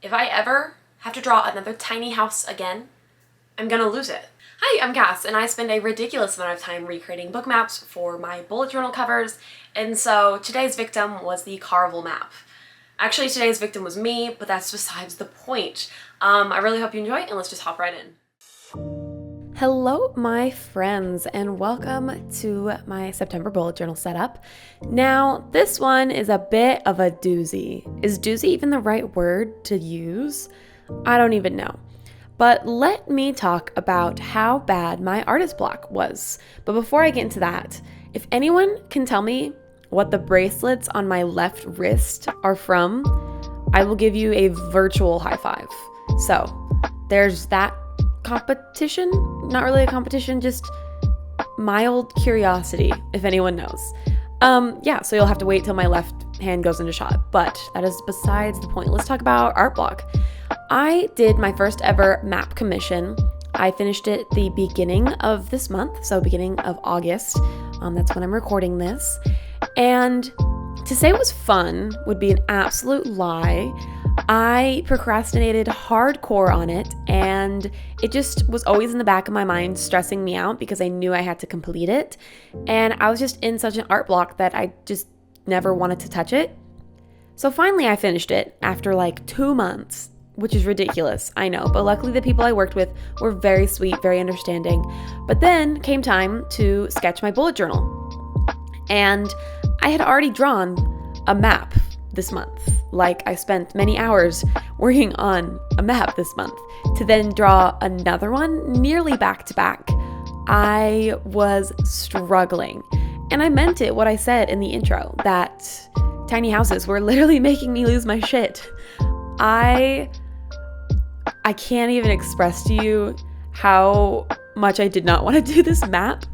If I ever have to draw another tiny house again, I'm gonna lose it. Hi, I'm Cass, and I spend a ridiculous amount of time recreating book maps for my bullet journal covers, and so today's victim was the Caraval map. Actually, today's victim was me, but that's besides the point. I really hope you enjoy, and let's just hop right in. Hello, my friends, and welcome to my September bullet journal setup. Now, this one is a bit of a doozy. Is doozy even the right word to use? I don't even know. But let me talk about how bad my artist block was. But before I get into that, if anyone can tell me what the bracelets on my left wrist are from, I will give you a virtual high five. So, there's that competition. Not really a competition, just mild curiosity, if anyone knows. So you'll have to wait till my left hand goes into shot, but that is besides the point. Let's talk about art block. I did my first ever map commission. I finished it the beginning of this month, so beginning of August. That's when I'm recording this. And to say it was fun would be an absolute lie. I procrastinated hardcore on it, and it just was always in the back of my mind stressing me out because I knew I had to complete it. And I was just in such an art block that I just never wanted to touch it. So finally I finished it after like 2 months, which is ridiculous, I know. But luckily the people I worked with were very sweet, very understanding. But then came time to sketch my bullet journal. And I had already drawn a map this month. Like, I spent many hours working on a map this month to then draw another one nearly back to back. I was struggling. And I meant it, what I said in the intro, that tiny houses were literally making me lose my shit. I can't even express to you how much I did not want to do this map.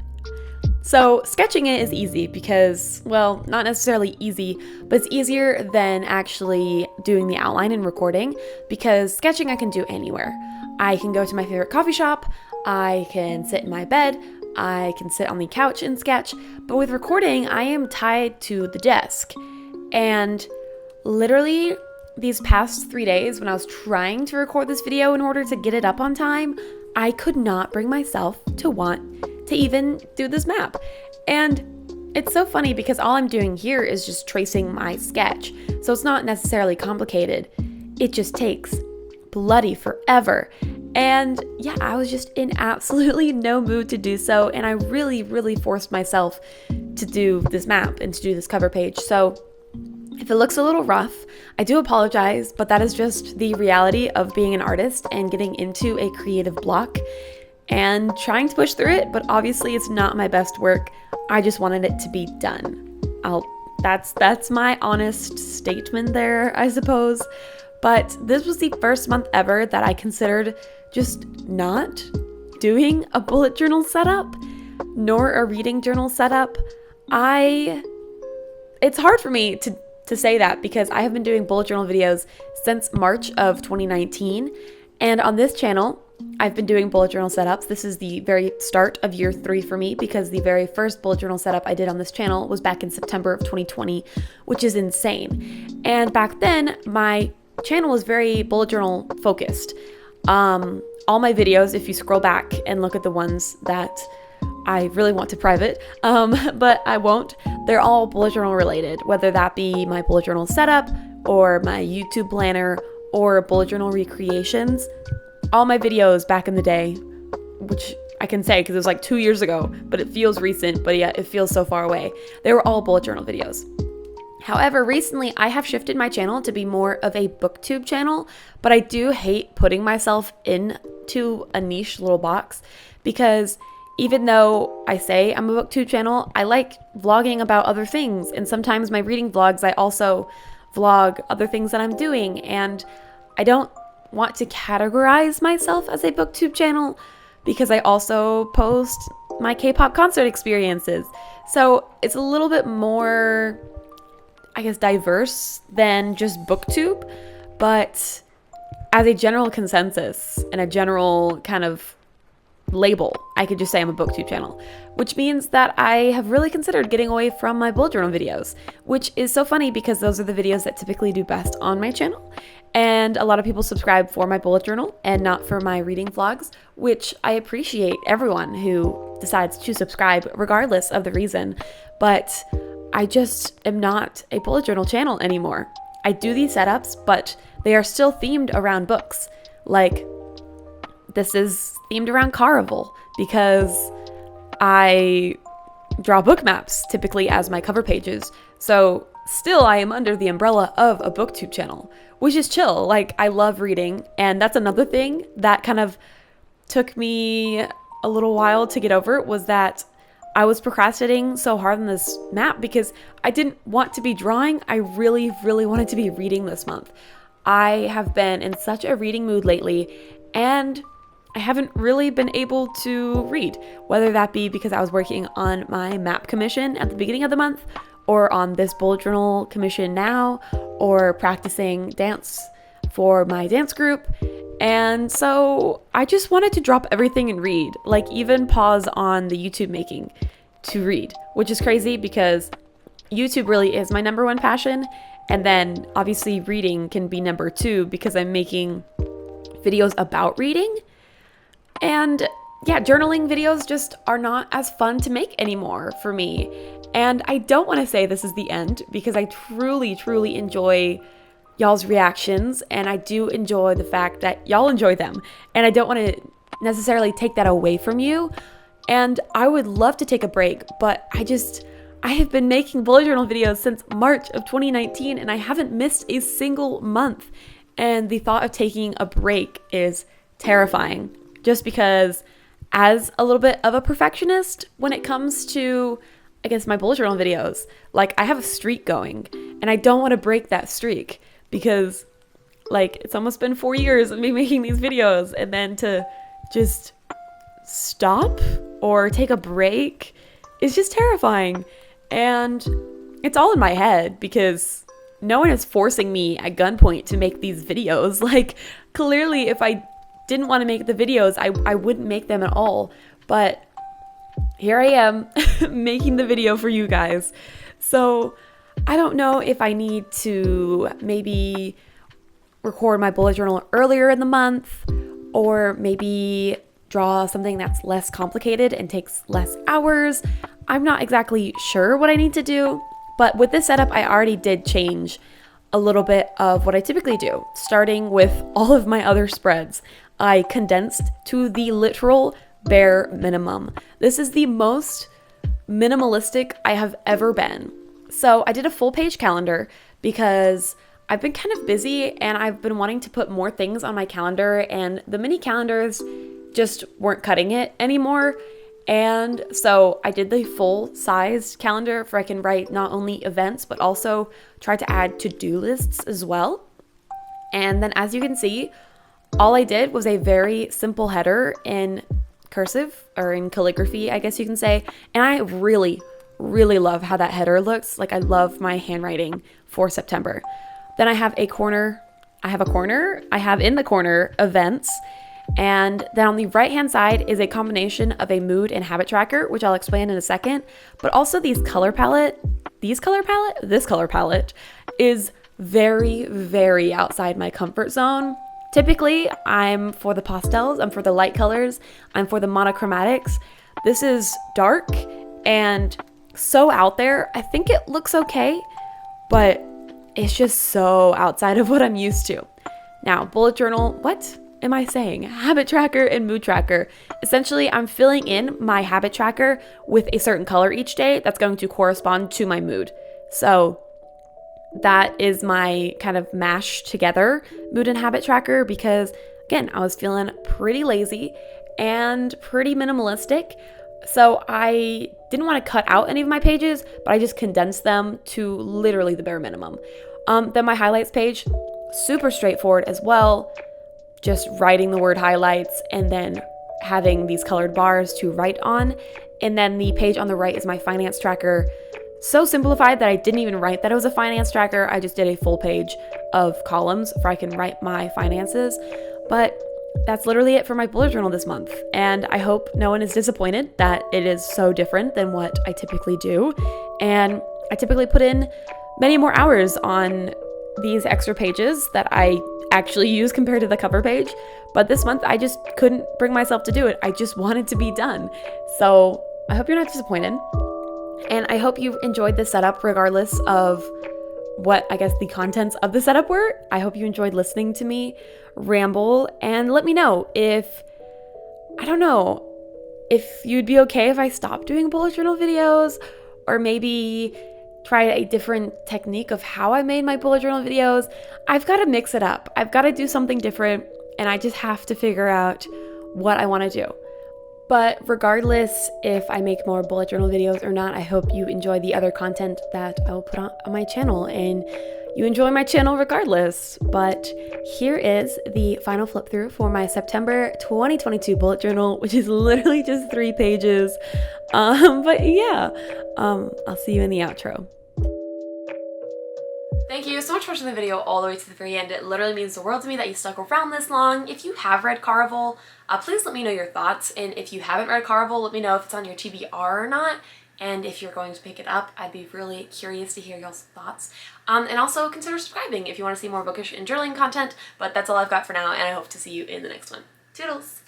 So sketching it is easy because, well, not necessarily easy, but it's easier than actually doing the outline and recording, because sketching I can do anywhere. I can go to my favorite coffee shop, I can sit in my bed, I can sit on the couch and sketch, but with recording, I am tied to the desk. And literally these past 3 days when I was trying to record this video in order to get it up on time, I could not bring myself to want to even do this map. And it's so funny because all I'm doing here is just tracing my sketch. So it's not necessarily complicated. It just takes bloody forever. And yeah, I was just in absolutely no mood to do so. And I really, really forced myself to do this map and to do this cover page. So if it looks a little rough, I do apologize, but that is just the reality of being an artist and getting into a creative block and trying to push through it, but obviously it's not my best work. I just wanted it to be done. That's my honest statement there, I suppose. But this was the first month ever that I considered just not doing a bullet journal setup, nor a reading journal setup. It's hard for me to say that because I have been doing bullet journal videos since March of 2019, and on this channel, I've been doing bullet journal setups. This is the very start of year 3 for me because the very first bullet journal setup I did on this channel was back in September of 2020, which is insane. And back then, my channel was very bullet journal focused. All my videos, if you scroll back and look at the ones that I really want to private, but I won't, they're all bullet journal related, whether that be my bullet journal setup or my YouTube planner or bullet journal recreations. All my videos back in the day, which I can say because it was like 2 years ago, but it feels recent, but yeah, it feels so far away. They were all bullet journal videos. However, recently I have shifted my channel to be more of a booktube channel, but I do hate putting myself into a niche little box because even though I say I'm a booktube channel, I like vlogging about other things. And sometimes my reading vlogs, I also vlog other things that I'm doing. And I don't want to categorize myself as a booktube channel because I also post my K-pop concert experiences. So it's a little bit more, I guess, diverse than just booktube. But as a general consensus and a general kind of label. I could just say I'm a booktube channel, which means that I have really considered getting away from my bullet journal videos, which is so funny because those are the videos that typically do best on my channel. And a lot of people subscribe for my bullet journal and not for my reading vlogs, which I appreciate everyone who decides to subscribe regardless of the reason. But I just am not a bullet journal channel anymore. I do these setups, but they are still themed around books. Like, this is themed around Caraval because I draw book maps typically as my cover pages. So still I am under the umbrella of a booktube channel, which is chill. Like, I love reading, and that's another thing that kind of took me a little while to get over, was that I was procrastinating so hard on this map because I didn't want to be drawing. I really, really wanted to be reading this month. I have been in such a reading mood lately, and I haven't really been able to read, whether that be because I was working on my map commission at the beginning of the month, or on this bullet journal commission now, or practicing dance for my dance group. And so I just wanted to drop everything and read, like even pause on the YouTube making to read, which is crazy because YouTube really is my number one passion. And then obviously reading can be number two because I'm making videos about reading. And yeah, journaling videos just are not as fun to make anymore for me. And I don't want to say this is the end because I truly, truly enjoy y'all's reactions, and I do enjoy the fact that y'all enjoy them. And I don't want to necessarily take that away from you. And I would love to take a break, but I have been making bullet journal videos since March of 2019, and I haven't missed a single month. And the thought of taking a break is terrifying, just because as a little bit of a perfectionist when it comes to, I guess, my bullet journal videos, like, I have a streak going and I don't want to break that streak because, like, it's almost been 4 years of me making these videos, and then to just stop or take a break is just terrifying. And it's all in my head because no one is forcing me at gunpoint to make these videos. Like, clearly if I didn't want to make the videos, I wouldn't make them at all. But here I am making the video for you guys. So I don't know if I need to maybe record my bullet journal earlier in the month, or maybe draw something that's less complicated and takes less hours. I'm not exactly sure what I need to do, but with this setup, I already did change a little bit of what I typically do, starting with all of my other spreads. I condensed to the literal bare minimum. This is the most minimalistic I have ever been. So I did a full page calendar because I've been kind of busy and I've been wanting to put more things on my calendar, and the mini calendars just weren't cutting it anymore. And so I did the full size calendar where I can write not only events, but also try to add to-do lists as well. And then as you can see, all I did was a very simple header in cursive, or in calligraphy, I guess you can say. And I really, really love how that header looks. Like, I love my handwriting for September. Then I have in the corner events. And then on the right hand side is a combination of a mood and habit tracker, which I'll explain in a second, but also this color palette is very, very outside my comfort zone. Typically, I'm for the pastels, I'm for the light colors, I'm for the monochromatics. This is dark and so out there. I think it looks okay, but it's just so outside of what I'm used to. Now, bullet journal, what am I saying? Habit tracker and mood tracker. Essentially, I'm filling in my habit tracker with a certain color each day that's going to correspond to my mood. So that is my kind of mash together mood and habit tracker because, again, I was feeling pretty lazy and pretty minimalistic. So I didn't want to cut out any of my pages, but I just condensed them to literally the bare minimum. Then my highlights page, super straightforward as well. Just writing the word highlights and then having these colored bars to write on. And then the page on the right is my finance tracker. So simplified that I didn't even write that it was a finance tracker. I just did a full page of columns where I can write my finances. But that's literally it for my bullet journal this month. And I hope no one is disappointed that it is so different than what I typically do. And I typically put in many more hours on these extra pages that I actually use compared to the cover page. But this month I just couldn't bring myself to do it. I just wanted to be done. So I hope you're not disappointed. And I hope you enjoyed the setup regardless of what I guess the contents of the setup were. I hope you enjoyed listening to me ramble, and let me know if, I don't know, if you'd be okay if I stopped doing bullet journal videos, or maybe try a different technique of how I made my bullet journal videos. I've got to mix it up. I've got to do something different, and I just have to figure out what I want to do. But regardless if I make more bullet journal videos or not, I hope you enjoy the other content that I will put on my channel, and you enjoy my channel regardless. But here is the final flip through for my September 2022 bullet journal, which is literally just 3 pages. But yeah, I'll see you in the outro. Thank you so much for watching the video all the way to the very end. It literally means the world to me that you stuck around this long. If you have read Caraval, please let me know your thoughts. And if you haven't read Caraval, let me know if it's on your TBR or not. And if you're going to pick it up, I'd be really curious to hear y'all's thoughts. And also consider subscribing if you want to see more bookish and journaling content. But that's all I've got for now, and I hope to see you in the next one. Toodles!